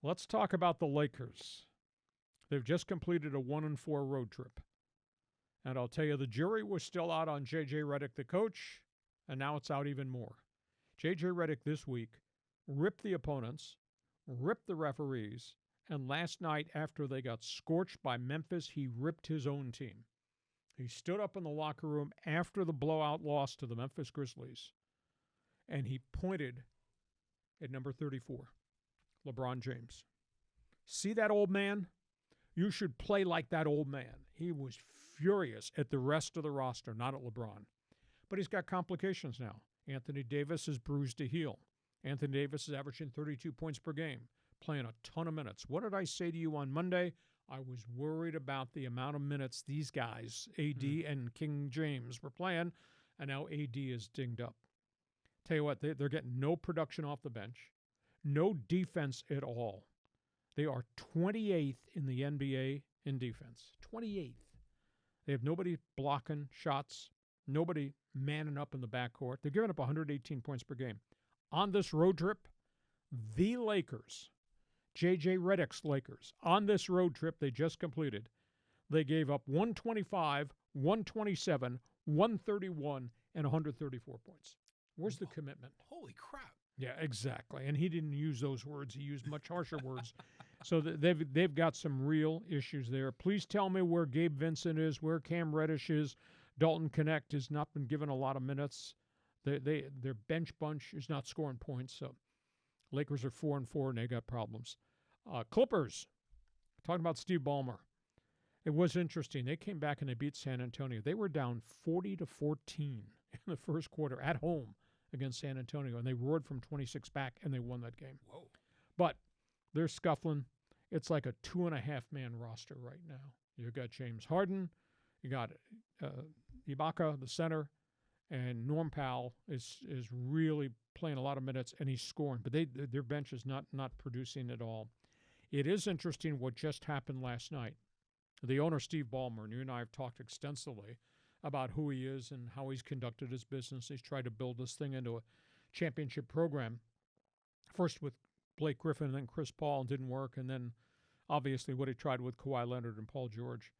Let's talk about the Lakers. They've just completed a 1-4 road trip. And I'll tell you, the jury was still out on JJ Redick, the coach, and now it's out even more. JJ Redick this week ripped the opponents, ripped the referees, and last night after they got scorched by Memphis, he ripped his own team. He stood up in the locker room after the blowout loss to the Memphis Grizzlies, and he pointed at number 34, LeBron James. See that old man? You should play like that old man. He was furious at the rest of the roster, not at LeBron. But he's got complications now. Anthony Davis is bruised to heel. Anthony Davis is averaging 32 points per game, playing a ton of minutes. What did I say to you on Monday? I was worried about the amount of minutes these guys, AD and King James, were playing, and now AD is dinged up. Tell you what, they're getting no production off the bench, no defense at all. They are 28th in the NBA in defense. 28th. They have nobody blocking shots, nobody manning up in the backcourt. They're giving up 118 points per game. On this road trip, the Lakers, JJ Redick's Lakers, on this road trip they just completed, they gave up 125, 127, 131, and 134 points. Where's the commitment? Holy crap. Yeah, exactly. And he didn't use those words. He used much harsher words. So they've got some real issues there. Please tell me where Gabe Vincent is, where Cam Reddish is. Dalton Connect has not been given a lot of minutes. Their bench bunch is not scoring points. So Lakers are 4-4, and they got problems. Clippers, talking about Steve Ballmer. It was interesting. They came back and they beat San Antonio. They were down 40-14 in the first quarter at home against San Antonio, and they roared from 26 back, and they won that game. Whoa. But they're scuffling. It's like a 2.5-man roster right now. You got James Harden, you got Ibaka, the center, and Norm Powell is really playing a lot of minutes, and he's scoring. But their bench is not producing at all. It is interesting what just happened last night. The owner, Steve Ballmer, and you and I have talked extensively about who he is and how he's conducted his business. He's tried to build this thing into a championship program. First with Blake Griffin and then Chris Paul, and didn't work. And then obviously what he tried with Kawhi Leonard and Paul George.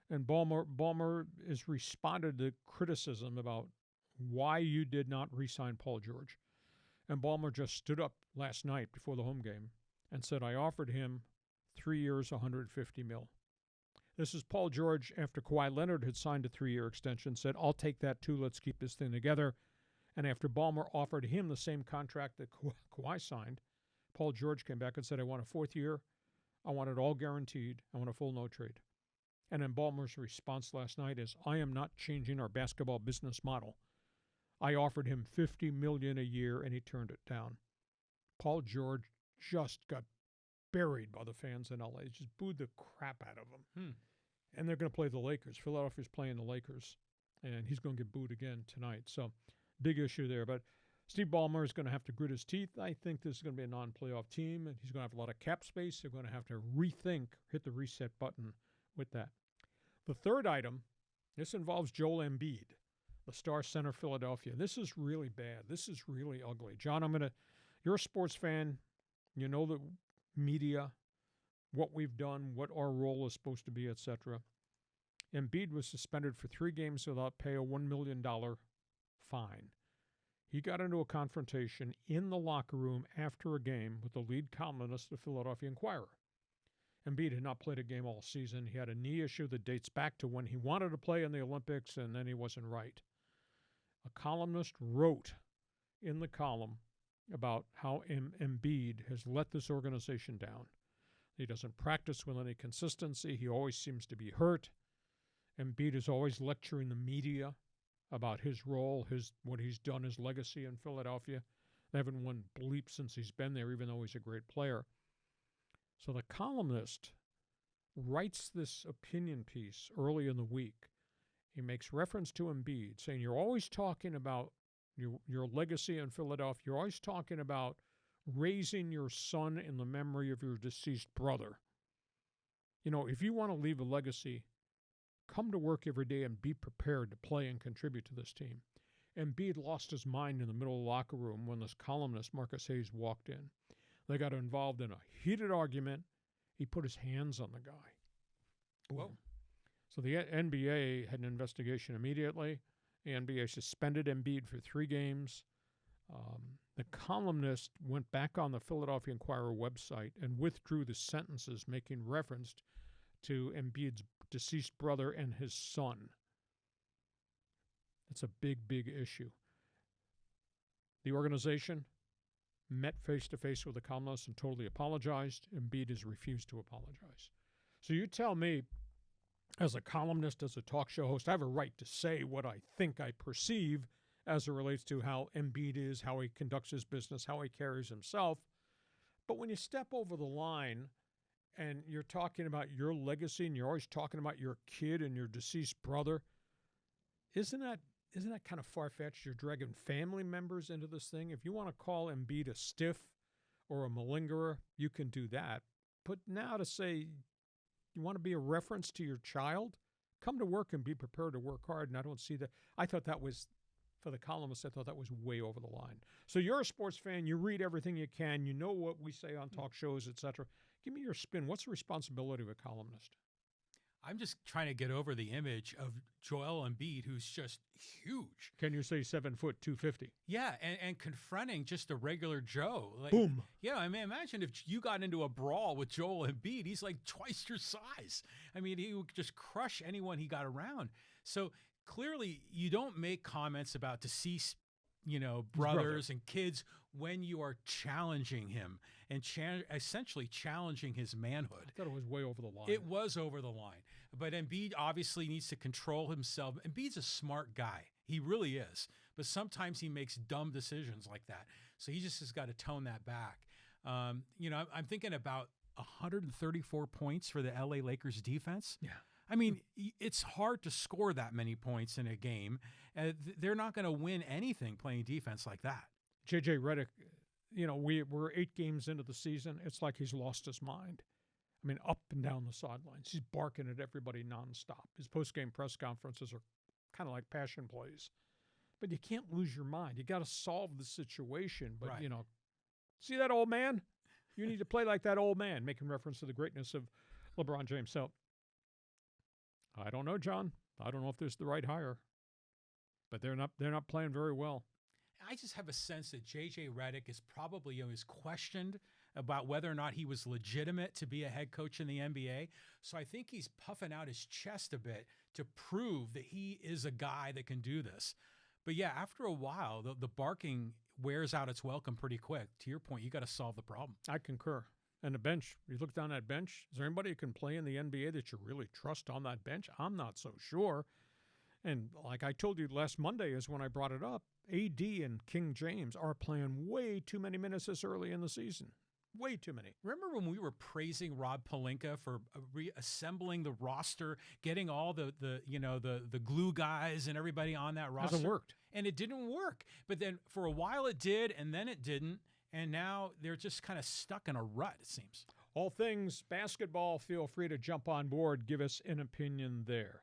And Ballmer has responded to criticism about why you did not re-sign Paul George. And Ballmer just stood up last night before the home game and said, I offered him 3 years, $150 million. This is Paul George after Kawhi Leonard had signed a 3-year extension, said, I'll take that too, let's keep this thing together. And after Ballmer offered him the same contract that Kawhi signed, Paul George came back and said, I want a 4th year. I want it all guaranteed. I want a full no trade. And then Ballmer's response last night is, I am not changing our basketball business model. I offered him $50 million a year, and he turned it down. Paul George just got buried by the fans in L.A. Just booed the crap out of him. And they're going to play the Lakers. Philadelphia's playing the Lakers, and he's going to get booed again tonight. So big issue there. But Steve Ballmer is going to have to grit his teeth. I think this is going to be a non-playoff team, and he's going to have a lot of cap space. They're going to have to rethink, hit the reset button with that. The third item, this involves Joel Embiid, the star center of Philadelphia. This is really bad. This is really ugly. John, you're a sports fan. You know the media, what we've done, what our role is supposed to be, etc. Embiid was suspended for 3 games without pay, a $1 million fine. He got into a confrontation in the locker room after a game with the lead columnist of the Philadelphia Inquirer. Embiid had not played a game all season. He had a knee issue that dates back to when he wanted to play in the Olympics, and then he wasn't right. A columnist wrote in the column about how Embiid has let this organization down. He doesn't practice with any consistency. He always seems to be hurt. Embiid is always lecturing the media about his role, what he's done, his legacy in Philadelphia. They haven't won bleep since he's been there, even though he's a great player. So the columnist writes this opinion piece early in the week. He makes reference to Embiid, saying, you're always talking about your legacy in Philadelphia. You're always talking about raising your son in the memory of your deceased brother. You know, if you want to leave a legacy, come to work every day and be prepared to play and contribute to this team. Embiid lost his mind in the middle of the locker room when this columnist, Marcus Hayes, walked in. They got involved in a heated argument. He put his hands on the guy. Boom. Whoa. So the NBA had an investigation immediately. The NBA suspended Embiid for 3 games. The columnist went back on the Philadelphia Inquirer website and withdrew the sentences making reference to Embiid's deceased brother and his son. It's a big, big issue. The organization met face-to-face with the columnist and totally apologized. Embiid has refused to apologize. So you tell me, as a columnist, as a talk show host, I have a right to say what I think I perceive as it relates to how Embiid is, how he conducts his business, how he carries himself. But when you step over the line and you're talking about your legacy and you're always talking about your kid and your deceased brother, isn't that kind of far-fetched? You're dragging family members into this thing. If you want to call Embiid a stiff or a malingerer, you can do that. But now to say you want to be a reference to your child, come to work and be prepared to work hard. And I don't see that. I thought that was, for the columnist, I thought that was way over the line. So you're a sports fan. You read everything you can. You know what we say on talk shows, etc. Give me your spin. What's the responsibility of a columnist? I'm just trying to get over the image of Joel Embiid, who's just huge. Can you say 7 foot, 250? Yeah, and confronting just a regular Joe. Like, boom. Yeah, I mean, imagine if you got into a brawl with Joel Embiid. He's like twice your size. I mean, he would just crush anyone he got around. So clearly, you don't make comments about deceased, brothers and kids when you are challenging him and essentially challenging his manhood. I thought it was way over the line. It was over the line. But Embiid obviously needs to control himself. Embiid's a smart guy. He really is. But sometimes he makes dumb decisions like that. So he just has got to tone that back. I'm thinking about 134 points for the LA Lakers defense. Yeah. I mean, it's hard to score that many points in a game. They're not going to win anything playing defense like that. JJ Redick, we're 8 games into the season. It's like he's lost his mind. I mean, up and down the sidelines. He's barking at everybody nonstop. His post-game press conferences are kind of like passion plays. But you can't lose your mind. You got to solve the situation. But, right. See that old man? You need to play like that old man, making reference to the greatness of LeBron James. So, I don't know, John. I don't know if there's the right hire. But they're not playing very well. I just have a sense that JJ Redick is probably is questioned about whether or not he was legitimate to be a head coach in the NBA. So I think he's puffing out his chest a bit to prove that he is a guy that can do this. But yeah, after a while, the barking wears out its welcome pretty quick. To your point, you got to solve the problem. I concur. And the bench, you look down that bench, is there anybody who can play in the NBA that you really trust on that bench? I'm not so sure. And like I told you last Monday is when I brought it up, AD and King James are playing way too many minutes this early in the season. Way too many. Remember when we were praising Rob Pelinka for reassembling the roster, getting all the glue guys and everybody on that roster? Hasn't worked. And it didn't work. But then for a while it did, and then it didn't. And now they're just kind of stuck in a rut, it seems. All things basketball, feel free to jump on board. Give us an opinion there.